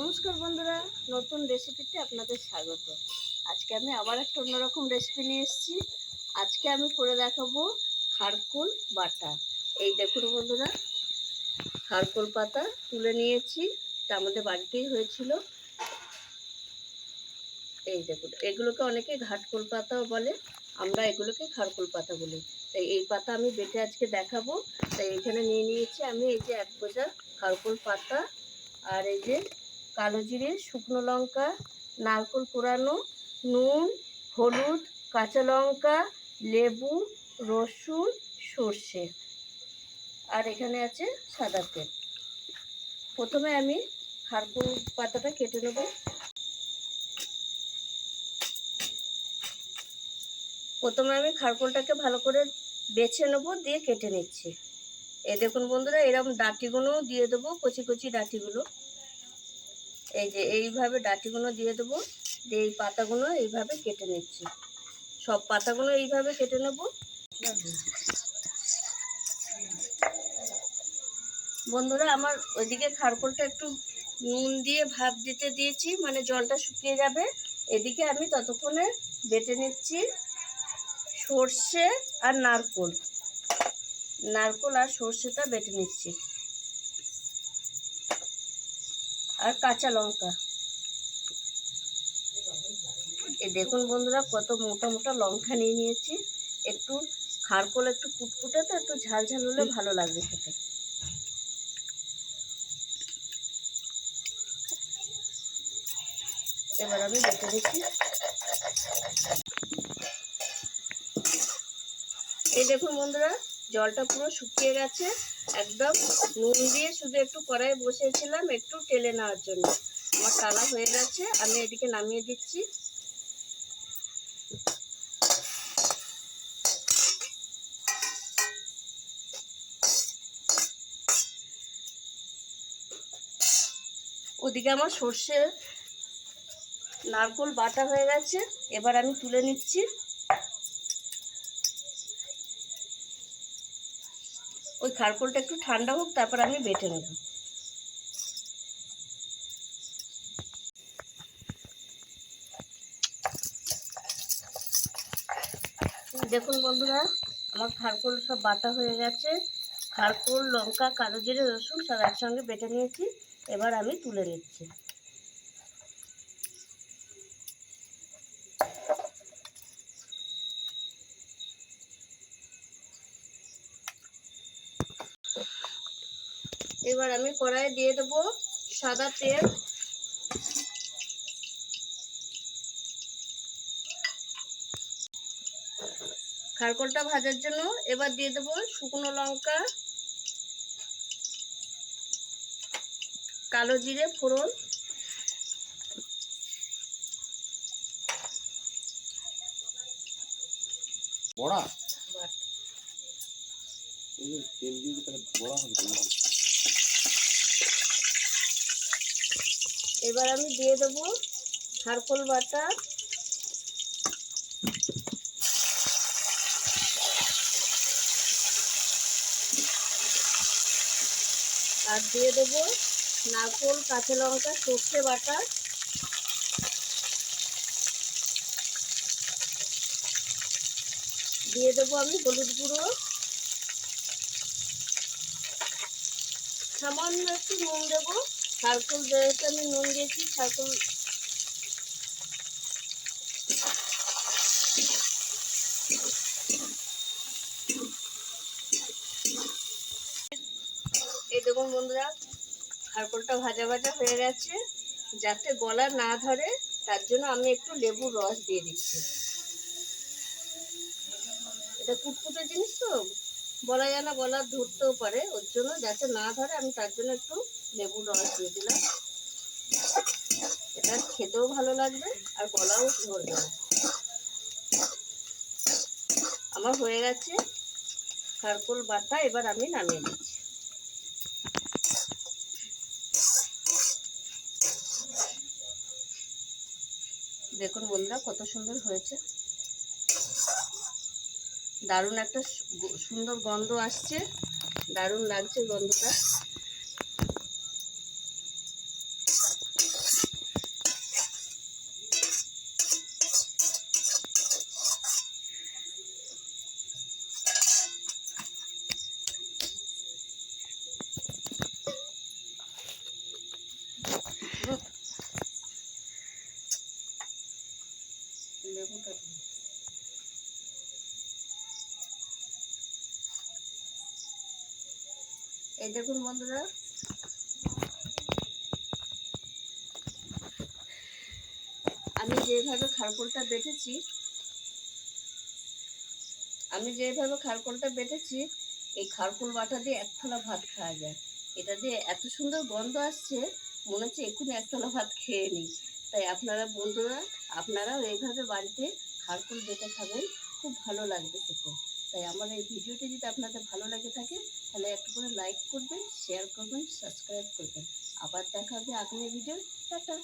নমস্কার বন্ধুরা, নতুন রেসিপিতে আপনাদের স্বাগত। আজকে আমি আবার একটা অন্যরকম রেসিপি নিয়ে এসেছি। আজকে আমি করে দেখাবো খারকোল বাটা। এই দেখুন বন্ধুরা, খারকোল পাতা তুলে নিয়েছি, এটা আমাদের বাড়িতেই হয়েছিল। এই দেখুন, এগুলোকে অনেকে ঘাটকোল পাতাও বলে, আমরা এগুলোকে খারকোল পাতা বলি। তাই এই পাতা আমি বেটে আজকে দেখাবো। তাই এখানে নিয়ে নিয়েছি আমি এই যে 1 বোঝা খারকোল পাতা, আর এই যে কালো জিরে, শুকনো লঙ্কা, নারকেল কোরানো, নুন, হলুদ, কাঁচা লঙ্কা, লেবু, রসুন, সর্ষে, আর এখানে আছে সাদা তেল। প্রথমে আমি খারকোল পাতাটা কেটে নেব। প্রথমে আমি খারকোলটাকে ভালো করে বেছে নেবো, দিয়ে কেটে নিচ্ছি। এই দেখুন বন্ধুরা, এরকম ডাঁটিগুলোও দিয়ে দেবো, কচি কচি ডাঁটিগুলো। এই যে এইভাবে ডাঁটিগুলো দিয়ে দেবো, দিয়ে এই পাতাগুলো এইভাবে কেটে নিচ্ছি। সব পাতাগুলো এইভাবে কেটে নেব। বন্ধুরা, আমার ওইদিকে খারকোলটা একটু নুন দিয়ে ভাপ দিতে দিয়েছি, মানে জলটা শুকিয়ে যাবে। এদিকে আমি ততক্ষণে বেটে নিচ্ছি সর্ষে আর নারকেল আর সর্ষেটা বেটে নিচ্ছি, আর কাঁচা লঙ্কা। এই দেখুন বন্ধুরা, কত মোটা মোটা লঙ্কা নিয়ে নিয়েছি। একটু খারকোল একটু কুটকুটে, তো একটু ঝাল ঝাল হলে ভালো লাগবে খেতে। এবার আমি বেটে দিচ্ছি। এই দেখুন বন্ধুরা, জলটা পুরো শুকিয়ে গেছে একদম। নুন দিয়ে শুধু একটু কড়াইয়ে বসিয়েছিলাম একটু টেলে নেওয়ার জন্য। আমার টালা হয়ে গেছে, আমি এদিকে নামিয়ে দিচ্ছি। ওদিকে আমার সর্ষে নারকেল বাটা হয়ে গেছে, এবার আমি তুলে নিচ্ছি। ওই খারকোলটা একটু ঠান্ডা হোক, তারপর আমি বেটে নেব। দেখুন বন্ধুরা, আমার খারকোল সব বাটা হয়ে গেছে। খারকোল, লঙ্কা, কালো জিরে, রসুন সব একসঙ্গে বেটে নিয়েছি। এবার আমি তুলে নিচ্ছি। এবার আমি কড়াইয়ে দিয়ে দেবো সাদা তেল। খারকোলটা ভাজার জন্য এবার দিয়ে দেবো শুকনো লঙ্কা, কালো জিরে ফোড়ন, বড়া তেল দিয়ে তাহলে বড়া হবে। এবার আমি দিয়ে দেবো খারকোল বাটা, আর দিয়ে দেবো নারকেল, কাঁচা লঙ্কা, সর্ষে বাটা, দিয়ে দেবো আমি হলুদ গুঁড়ো, সামান্য একটু নুন দেবো। খারকোল যেহেতু আমি নুন দিয়েছি, খারকোল এই দেখুন বন্ধুরা, খারকোলটা ভাজা ভাজা হয়ে গেছে। যাতে গলা না ধরে তার জন্য আমি একটু লেবুর রস দিয়ে দিচ্ছি। এটা কুটকুটে জিনিস তো, বলা যায় না, গলা ধরতেও পারে, ওর জন্য যাতে না ধরে আমি তার জন্য একটু লেবুর রস দিয়ে দিলাম। এটা খেতেও ভালো লাগবে আর গলাও ধরবে না। আমার হয়ে গেছে খারকোল বাটা, এবার আমি নামিয়ে দিচ্ছি। দেখুন বন্ধুরা, কত সুন্দর হয়েছে, দারুণ একটা সুন্দর গন্ধ আসছে, দারুণ লাগছে গন্ধটা। এই দেখুন বন্ধুরা, আমি যেভাবে খারকোলটা বেটেছি, এই খারকোল বাটা দিয়ে এক থালা ভাত খাওয়া যায়। এটা দিয়ে এত সুন্দর গন্ধ আসছে, মনে হচ্ছে এক্ষুনি এক থালা ভাত খেয়ে নিই। তাই আপনারা বন্ধুরা, আপনারাও এইভাবে বাড়িতে খারকোল বেটে খাবেন, খুব ভালো লাগবে খেতে। তাই আমার এই ভিডিওটি যদি আপনাদের ভালো লাগে থাকে, তাহলে একটু করে লাইক করবেন, শেয়ার করবেন, সাবস্ক্রাইব করবেন। আবার দেখা হবে আগামী ভিডিও। টাটা।